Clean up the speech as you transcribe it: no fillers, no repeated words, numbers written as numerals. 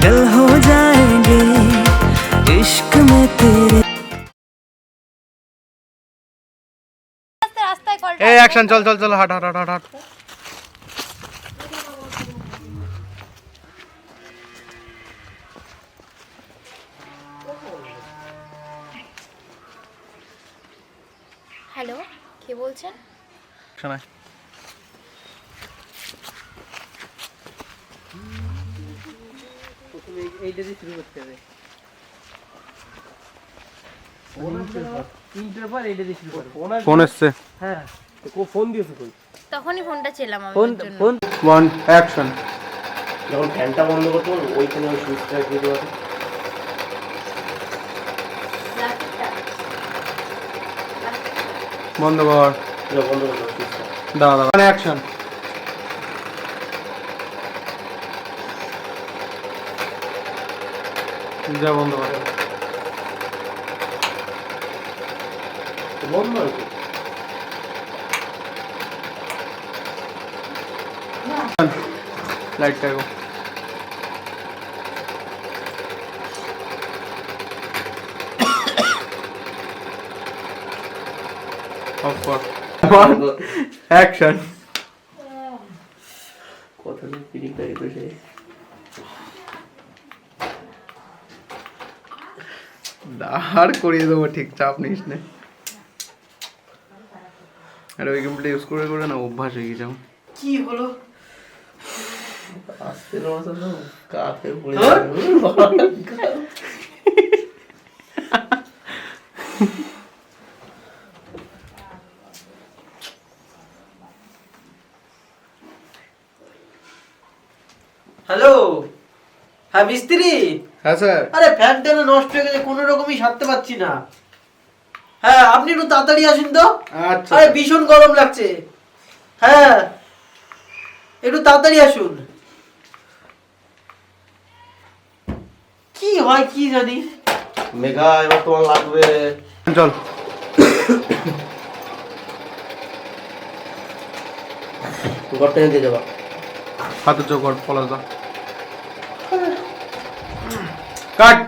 पागल हो जाएंगे इश्क में तेरे। রাস্তায় কলটা এই অ্যাকশন, চল চল চল, হাট হাট হাট হাট হাট। হ্যালো, কে বলছেন? শোনাই এইটা দিয়ে শুরু করতে হবে। তিনটের পর এইটা দিয়ে শুরু করো। ফোন এসছে। হ্যাঁ, ফোন দিয়েছে কই? তখনই ফোনটা ছিলাম আমি ফোন ওর জন্য। Phone one action. যখন ফ্যানটা বন্ধ করতে বলবো ওইখানে ওই সুইচটা দিয়ে দেওয়া। বন্ধ কর। বন্ধ করতে সুইচটা। দাঁড়া দাঁড়া, অ্যাকশন। যা বন্ধ কর। বন্ধ হয়েছে। লাইটটা গো। অফ কর। অ্যাকশন। কথা নেই ফিলিং লাগে তো সেই। দাঁড় করিয়ে দেবো, ঠিক চাপ নিস না। আরে ওই গেমটা ইউজ করে করে না অভ্যাস হয়ে গেছে আমার। কি হলো? আসতে রসা তো কাফে পড়ে হ্যালো, হ্যাঁ মিস্ত্রি। হ্যাঁ স্যার। আরে ফ্যানটা না নষ্ট হয়ে গেছে, কোনো রকমই সারতে পারছি না। হ্যাঁ আপনি একটু তাড়াতাড়ি আসেন তো। আচ্ছা। আরে ভীষণ গরম লাগছে। হ্যাঁ একটু তাড়াতাড়ি আসুন। কি হয় কি জানি। মেঘা এবার তোমার লাগবে। চল। ঘরটা নিতে যাবা। হাতে চোখ পলাশ দা। কাট।